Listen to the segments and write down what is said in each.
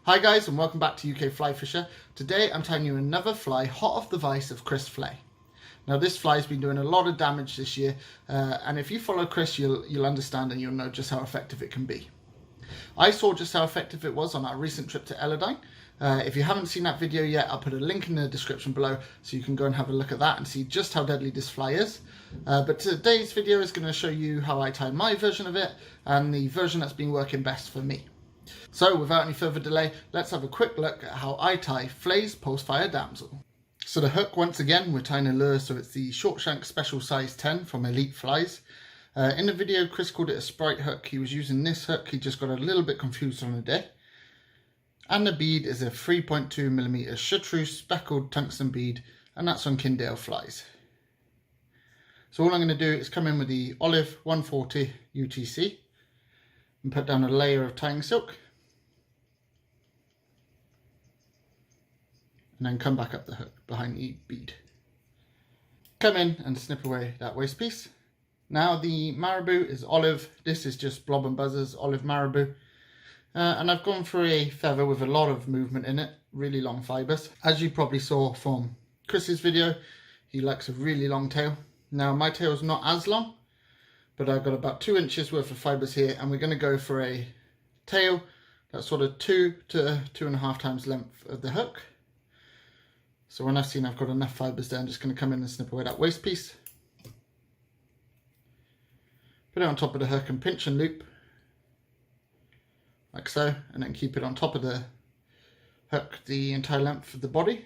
Hi guys, and welcome back to UKFlyFisher. Today I'm telling you another fly hot off the vise of Chris Flay. Now this fly's been doing a lot of damage this year, and if you follow Chris you'll understand and you'll know just how effective it can be. I saw just how effective it was on our recent trip to Eladine. If you haven't seen that video yet, I'll put a link in the description below so you can go and have a look at that and see just how deadly this fly is. But today's video is going to show you how I tie my version of it and the version that's been working best for me. So without any further delay, let's have a quick look at how I tie Flay's Pulsefire Damsel. So the hook, once again, we're tying a lure, so it's the short shank special size 10 from Elite Flies. In the video, Chris called it a sprite hook. He was using this hook, he just got a little bit confused on the day. And the bead is a 3.2mm Chartreuse Speckled Tungsten bead, and that's on Kindale flies. So all I'm going to do is come in with the Olive 140 UTC and put down a layer of tying silk. And then come back up the hook behind the bead. Come in and snip away that waste piece. Now the Marabou is olive. This is just Blob and Buzz's olive Marabou. And I've gone for a feather with a lot of movement in it, really long fibres. As you probably saw from Chris's video, he likes a really long tail. Now my tail is not as long, but I've got about 2 inches worth of fibres here, and we're going to go for a tail that's sort of 2 to 2.5 times length of the hook. So when I've seen I've got enough fibres there, I'm just going to come in and snip away that waste piece. Put it on top of the hook and pinch and loop, like so, and then keep it on top of the hook the entire length of the body.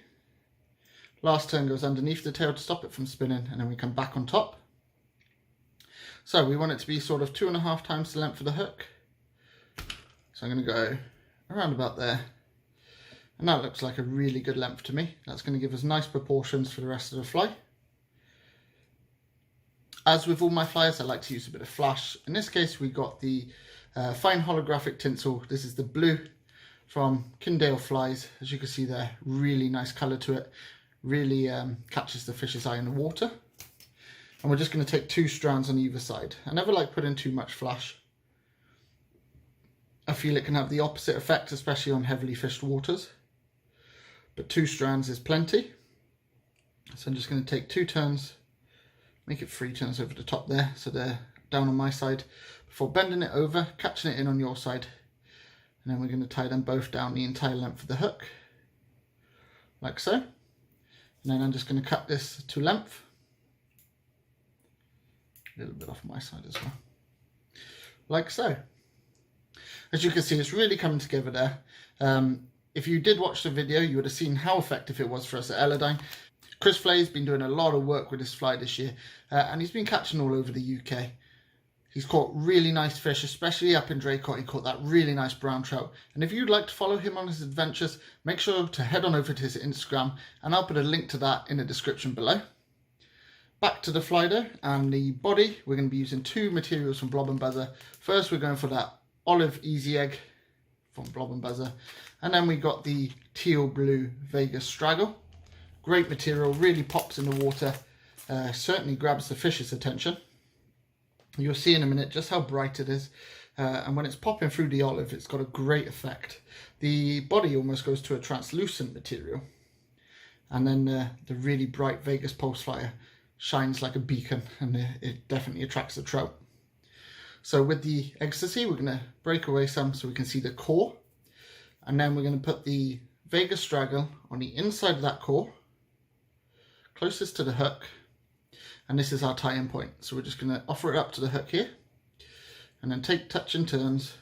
Last turn goes underneath the tail to stop it from spinning, and then we come back on top. So we want it to be sort of 2.5 times the length of the hook. So I'm going to go around about there. And that looks like a really good length to me. That's going to give us nice proportions for the rest of the fly. As with all my flies, I like to use a bit of flash. In this case, we got the fine holographic tinsel. This is the blue from Kindale flies. As you can see there, really nice colour to it. Really catches the fish's eye in the water. And we're just going to take 2 strands on either side. I never like putting too much flash. I feel it can have the opposite effect, especially on heavily fished waters. But 2 strands is plenty. So I'm just going to take 2 turns, make it 3 turns over the top there, so they're down on my side, before bending it over, catching it in on your side. And then we're going to tie them both down the entire length of the hook, like so. And then I'm just going to cut this to length. A little bit off my side as well, like so. As you can see, it's really coming together there. If you did watch the video, you would have seen how effective it was for us at Eladine. Chris Flay's been doing a lot of work with this fly this year, and he's been catching all over the UK. He's caught really nice fish, especially up in Draycott. He caught that really nice brown trout. And if you'd like to follow him on his adventures, make sure to head on over to his Instagram, and I'll put a link to that in the description below. Back to the fly though, and the body, we're going to be using 2 materials from Blob and Buzzer. First, we're going for that olive easy egg from Blob and Buzzer, and then we got the teal blue Vegas Straggle. Great material, really pops in the water, certainly grabs the fish's attention. You'll see in a minute just how bright it is, and when it's popping through the olive, it's got a great effect. The body almost goes to a translucent material, and then the really bright Vegas Pulsefire shines like a beacon, and it definitely attracts the trout. So with the ecstasy, we're going to break away some so we can see the core, and then we're going to put the Vegas Straggle on the inside of that core, closest to the hook, and this is our tie-in point. So we're just going to offer it up to the hook here, and then take touch and turns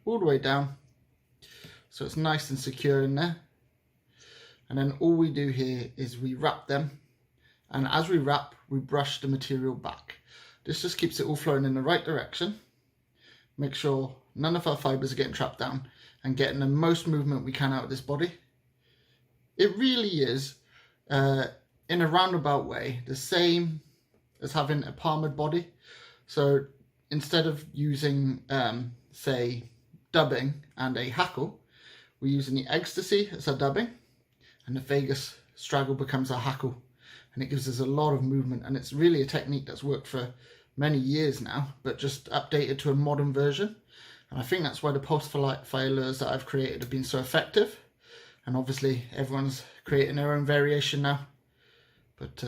all the way down, so it's nice and secure in there. And then all we do here is we wrap them, and as we wrap, we brush the material back. This just keeps it all flowing in the right direction. Make sure none of our fibres are getting trapped down and getting the most movement we can out of this body. It really is, in a roundabout way, the same as having a palmed body. So instead of using, say, dubbing and a hackle, we're using the ecstasy as our dubbing, and the Vegas Straggle becomes our hackle. And it gives us a lot of movement, and it's really a technique that's worked for many years now, but just updated to a modern version. And I think that's why the Pulsefire lures that I've created have been so effective. And obviously everyone's creating their own variation now. But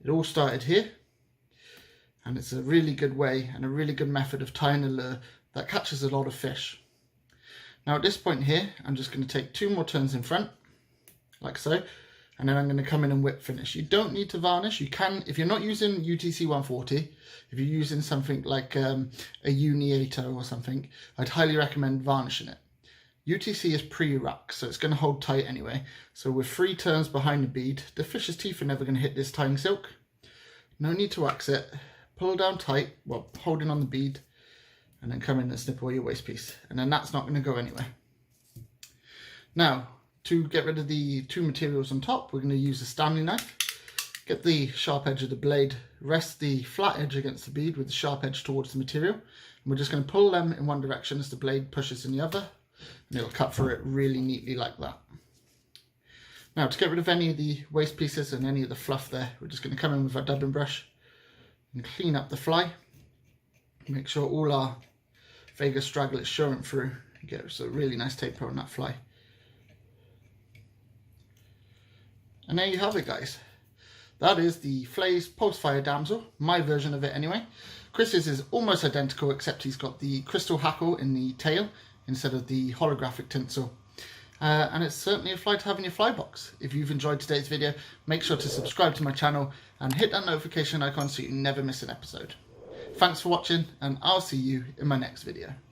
it all started here. And it's a really good way and a really good method of tying a lure that catches a lot of fish. Now at this point here, I'm just going to take 2 more turns in front, like so. And then I'm going to come in and whip finish. You don't need to varnish. You can, if you're not using UTC 140, if you're using something like a Uniato or something, I'd highly recommend varnishing it. UTC is pre-rack, so it's going to hold tight anyway. So with 3 turns behind the bead, the fish's teeth are never going to hit this tying silk. No need to wax it. Pull down tight, well, holding on the bead, and then come in and snip away your waste piece. And then that's not going to go anywhere. Now, to get rid of the 2 materials on top, we're going to use a Stanley knife. Get the sharp edge of the blade, rest the flat edge against the bead with the sharp edge towards the material. And we're just going to pull them in one direction as the blade pushes in the other. And it'll cut through it really neatly like that. Now, to get rid of any of the waste pieces and any of the fluff there, we're just going to come in with our dubbing brush and clean up the fly. Make sure all our Vega Straggle is showing through. Get a really nice taper on that fly. And there you have it, guys. That is the Flay's Pulsefire Damsel, my version of it anyway. Chris's is almost identical, except he's got the crystal hackle in the tail instead of the holographic tinsel. And it's certainly a fly to have in your fly box. If you've enjoyed today's video, make sure to subscribe to my channel and hit that notification icon so you never miss an episode. Thanks for watching, and I'll see you in my next video.